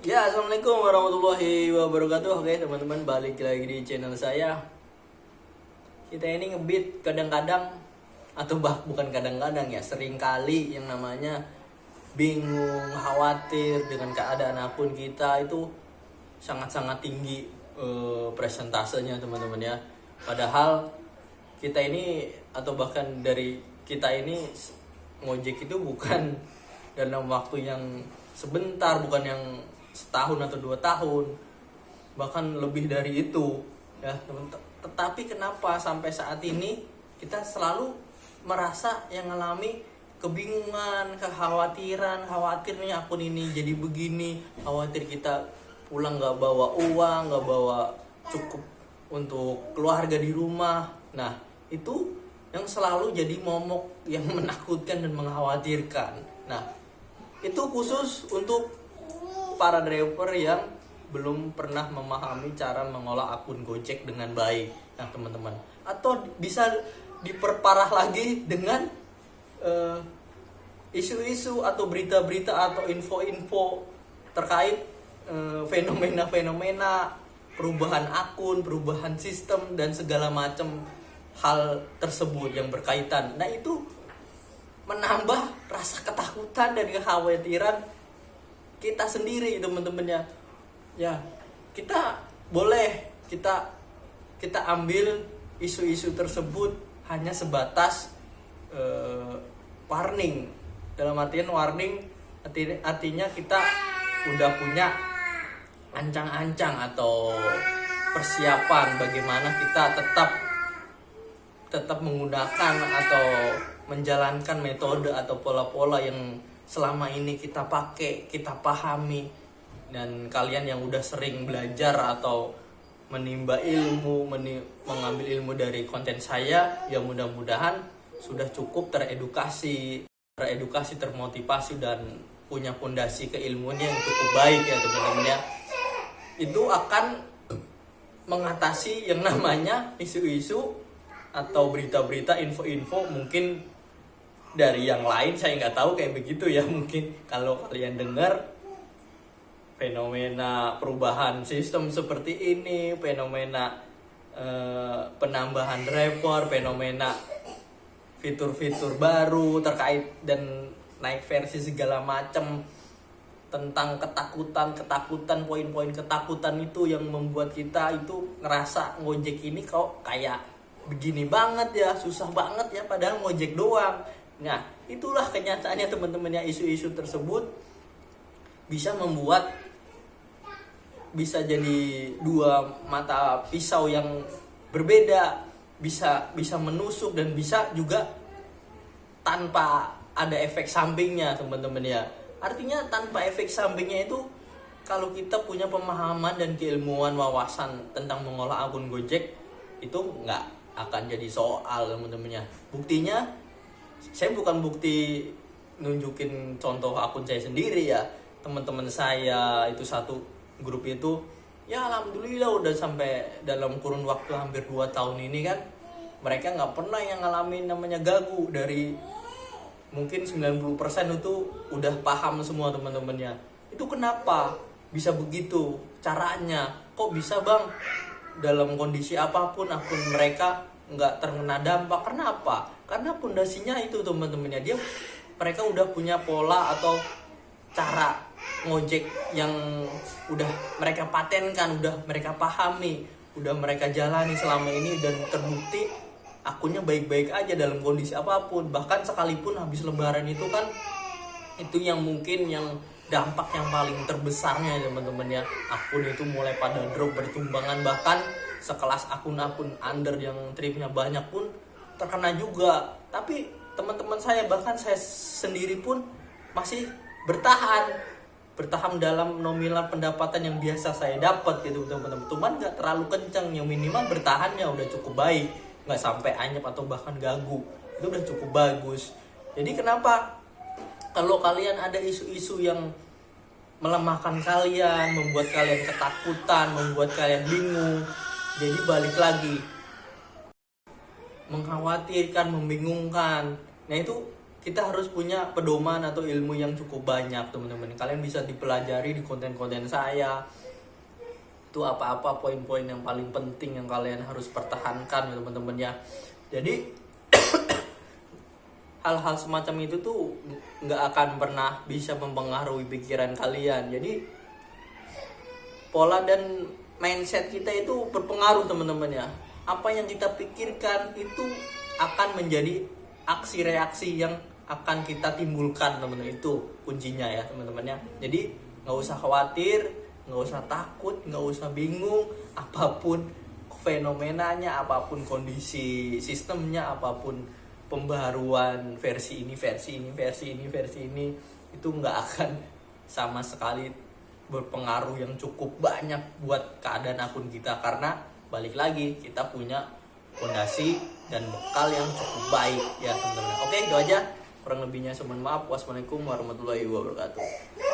Ya, assalamualaikum warahmatullahi wabarakatuh. Oke, teman-teman, balik lagi di channel saya. Kita ini ngebit kadang-kadang, atau bukan kadang-kadang ya, sering kali yang namanya bingung, khawatir dengan keadaan akun kita itu sangat-sangat tinggi presentasenya, teman-teman ya. Padahal kita ini, atau bahkan dari kita ini, ngojek itu bukan dalam waktu yang sebentar, bukan yang setahun atau 2 tahun, bahkan lebih dari itu ya teman. Tetapi kenapa sampai saat ini kita selalu merasa yang ngalami kebingungan, kekhawatiran, khawatir nih akun ini jadi begini, khawatir kita pulang nggak bawa uang, nggak bawa cukup untuk keluarga di rumah. Nah, itu yang selalu jadi momok yang menakutkan dan mengkhawatirkan. Nah, itu khusus untuk para driver yang belum pernah memahami cara mengolah akun Gojek dengan baik. Nah, teman-teman, atau bisa diperparah lagi dengan isu-isu atau berita-berita atau info-info terkait fenomena-fenomena perubahan akun, perubahan sistem dan segala macam hal tersebut yang berkaitan. Nah, itu menambah rasa ketakutan dan kekhawatiran kita sendiri, teman-teman ya. Ya, kita boleh kita ambil isu-isu tersebut hanya sebatas warning. Dalam artian warning artinya kita udah punya ancang-ancang atau persiapan bagaimana kita tetap menggunakan atau menjalankan metode atau pola-pola yang selama ini kita pakai, kita pahami. Dan kalian yang udah sering belajar atau menimba ilmu, mengambil ilmu dari konten saya, ya mudah-mudahan sudah cukup teredukasi, termotivasi dan punya fondasi keilmuan yang cukup baik ya teman-teman ya. Itu akan mengatasi yang namanya isu-isu atau berita-berita, info-info mungkin dari yang lain saya nggak tahu kayak begitu ya. Mungkin kalau kalian dengar fenomena perubahan sistem seperti ini, fenomena penambahan driver, fenomena fitur-fitur baru terkait dan naik versi segala macam, tentang ketakutan, poin-poin ketakutan itu yang membuat kita itu ngerasa ngojek ini kok kayak begini banget ya, susah banget ya, padahal ngojek doang. Nah, itulah kenyataannya teman-teman ya. Isu-isu tersebut bisa jadi dua mata pisau yang berbeda, bisa menusuk dan bisa juga tanpa ada efek sampingnya teman-teman ya. Artinya tanpa efek sampingnya itu kalau kita punya pemahaman dan keilmuan wawasan tentang mengolah akun Gojek, itu nggak akan jadi soal teman-teman ya. Buktinya, saya bukan bukti nunjukin contoh akun saya sendiri ya. Teman-teman saya itu satu grup itu, ya alhamdulillah udah sampai dalam kurun waktu hampir 2 tahun ini kan, mereka nggak pernah yang ngalamin namanya gagu. Dari mungkin 90% itu udah paham semua teman-temannya. Itu kenapa bisa begitu caranya? Kok bisa bang dalam kondisi apapun akun mereka nggak terkena dampak? Kenapa? Karena pondasinya itu teman-temannya, mereka udah punya pola atau cara ngojek yang udah mereka patenkan, udah mereka pahami, udah mereka jalani selama ini, dan terbukti akunnya baik-baik aja dalam kondisi apapun. Bahkan sekalipun habis lebaran itu kan, itu yang mungkin yang dampak yang paling terbesarnya teman-teman ya. Akun itu mulai pada drop bertumbangan, bahkan sekelas akun-akun under yang tripnya banyak pun terkena juga. Tapi teman-teman saya, bahkan saya sendiri pun masih bertahan dalam nominal pendapatan yang biasa saya dapat gitu teman-teman. Cuman nggak terlalu kencang, yang minimal bertahannya udah cukup baik, nggak sampai anyep atau bahkan gagu. Itu udah cukup bagus. Jadi kenapa kalau kalian ada isu-isu yang melemahkan kalian, membuat kalian ketakutan, membuat kalian bingung, jadi balik lagi mengkhawatirkan, membingungkan. Nah, itu kita harus punya pedoman atau ilmu yang cukup banyak teman-teman. Kalian bisa dipelajari di konten-konten saya. Itu apa-apa poin-poin yang paling penting yang kalian harus pertahankan ya teman-teman ya. Jadi hal-hal semacam itu tuh nggak akan pernah bisa mempengaruhi pikiran kalian. Jadi pola dan mindset kita itu berpengaruh teman-teman ya. Apa yang kita pikirkan itu akan menjadi aksi reaksi yang akan kita timbulkan teman-teman. Itu kuncinya ya teman-teman ya. Jadi nggak usah khawatir, nggak usah takut, nggak usah bingung. Apapun fenomenanya, apapun kondisi sistemnya, apapun pembaruan versi ini itu nggak akan sama sekali berpengaruh yang cukup banyak buat keadaan akun kita, karena balik lagi kita punya fondasi dan bekal yang cukup baik ya teman-teman. Oke, itu aja, kurang lebihnya mohon maaf. Wassalamualaikum warahmatullahi wabarakatuh.